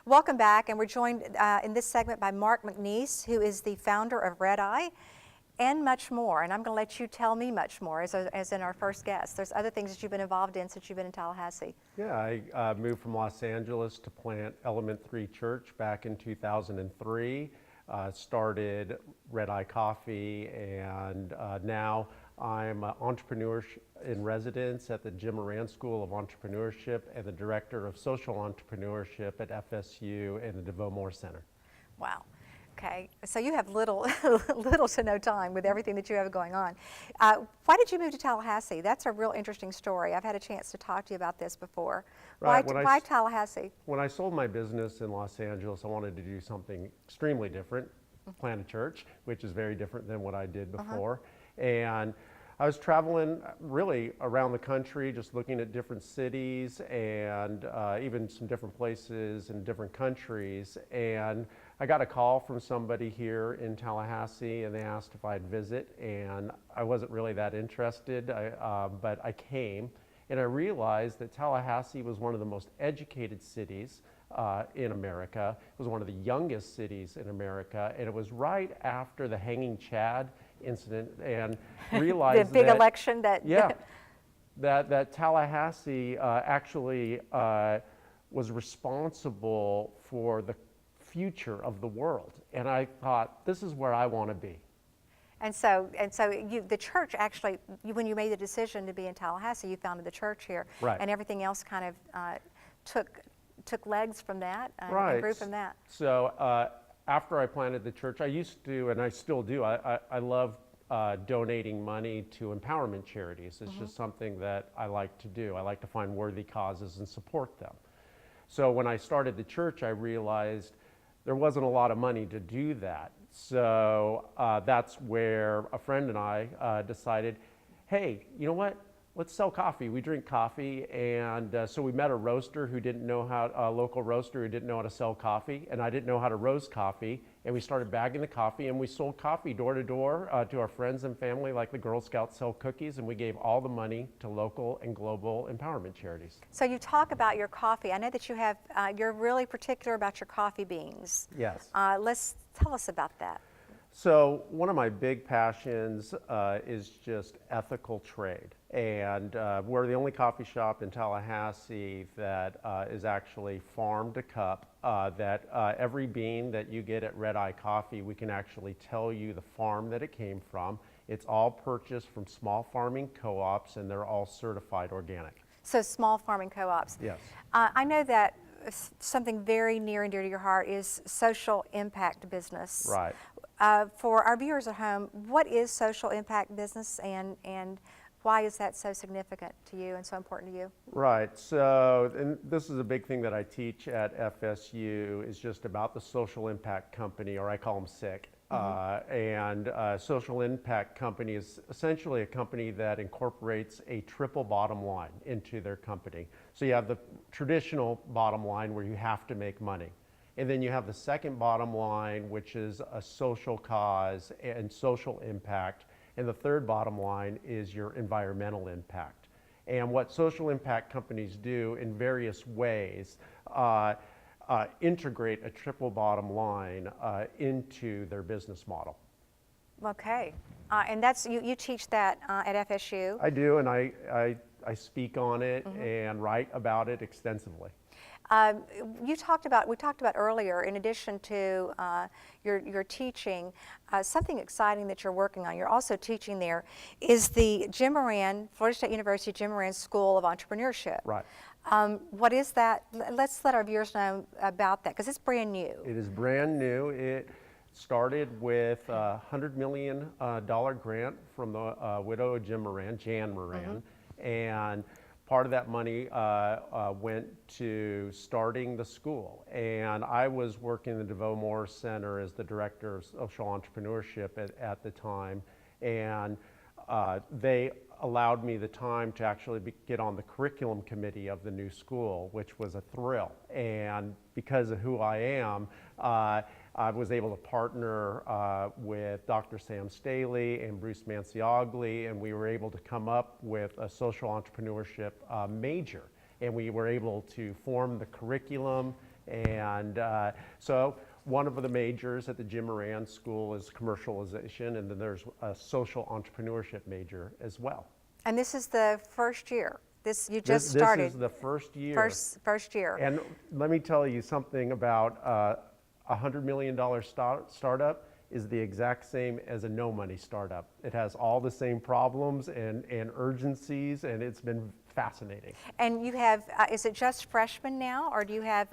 Welcome back, and we're joined in this segment by Mark McNeese, who is the founder of Red Eye, and much more. And I'm going to let you tell me much more as in our first guest. There's other things that you've been involved in since you've been in Tallahassee. Yeah, I moved from Los Angeles to plant Element 3 Church back in 2003. Started Red Eye Coffee, and now I'm an entrepreneur in residence at the Jim Moran School of Entrepreneurship and the director of social entrepreneurship at FSU and the DeVoe Moore Center. Wow. Okay, so you have little to no time with everything that you have going on. Why did you move to Tallahassee? That's a real interesting story. I've had a chance to talk to you about this before. Right. Why Tallahassee? When I sold my business in Los Angeles, I wanted to do something extremely different, plant a church, which is very different than what I did before. And I was traveling really around the country, just looking at different cities and even some different places in different countries. And I got a call from somebody here in Tallahassee, and they asked if I'd visit, and I wasn't really that interested, but I came, and I realized that Tallahassee was one of the most educated cities in America. It was one of the youngest cities in America, and it was right after the Hanging Chad incident, and realized the big election that that Tallahassee actually was responsible for the future of the world, and I thought, this is where I want to be. And so the church actually, when you made the decision to be in Tallahassee, you founded the church here, right. And everything else kind of took legs from that, right. And grew from that. So after I planted the church, I used to, and I still do, I love donating money to empowerment charities. It's just something that I like to do. I like to find worthy causes and support them. So when I started the church, I realized there wasn't a lot of money to do that. So that's where a friend and I decided, hey, you know what? Let's sell coffee. We drink coffee, and so we met a roaster who didn't know how, a local roaster who didn't know how to sell coffee, and I didn't know how to roast coffee, and we started bagging the coffee, and we sold coffee door to door to our friends and family, like the Girl Scouts sell cookies, and we gave all the money to local and global empowerment charities. So you talk about your coffee. I know that you have, you're really particular about your coffee beans. Yes. Let's tell us about that. So one of my big passions is just ethical trade. And we're the only coffee shop in Tallahassee that is actually farm to cup, that every bean that you get at Red Eye Coffee, we can actually tell you the farm that it came from. It's all purchased from small farming co-ops, and they're all certified organic. So small farming co-ops. Yes. I know that something very near and dear to your heart is social impact business. Right. For our viewers at home, what is social impact business, and why is that so significant to you and so important to you? Right, so, and this is a big thing that I teach at FSU, is just about the social impact company, or I call them SICK. Social impact company is essentially a company that incorporates a triple bottom line into their company. So you have the traditional bottom line where you have to make money. And then you have the second bottom line, which is a social cause and social impact. And the third bottom line is your environmental impact. And what social impact companies do in various ways integrate a triple bottom line into their business model. Okay, and that's you teach that at FSU? I do, and I speak on it and write about it extensively. We talked about earlier, in addition to your teaching, something exciting that you're working on, you're also teaching there, is the Florida State University Jim Moran School of Entrepreneurship. Right. What is that? Let's let our viewers know about that, because it's brand new. It is brand new. It started with a $100 million grant from the widow of Jim Moran, Jan Moran, and part of that money went to starting the school. And I was working in the DeVoe Moore Center as the director of social entrepreneurship at the time. And they allowed me the time to actually get on the curriculum committee of the new school, which was a thrill. And because of who I am, I was able to partner with Dr. Sam Staley and Bruce Manciogli, and we were able to come up with a social entrepreneurship major. And we were able to form the curriculum And so one of the majors at the Jim Moran School is commercialization, and then there's a social entrepreneurship major as well. And this is the first year. You just started. This is the first year. First year. And let me tell you something about a $100 million startup is the exact same as a no money startup. It has all the same problems and urgencies, and it's been fascinating. And you have, is it just freshmen now, or do you have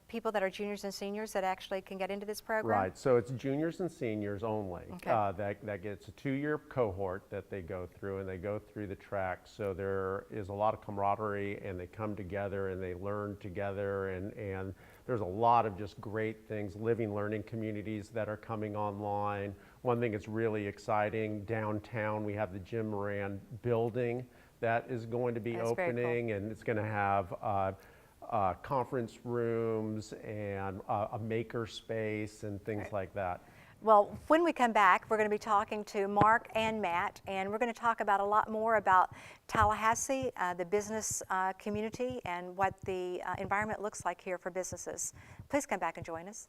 people that are juniors and seniors that actually can get into this program? Right, so it's juniors and seniors only. Okay. That gets a 2-year cohort that they go through, and they go through the track. So there is a lot of camaraderie, and they come together and they learn together, and there's a lot of just great things, living learning communities that are coming online. One thing that's really exciting, downtown we have the Jim Moran building that is going to be opening, and it's going to have conference rooms and a maker space and things like that. Well, when we come back, we're going to be talking to Mark and Matt, and we're going to talk about a lot more about Tallahassee, the business community, and what the environment looks like here for businesses. Please come back and join us.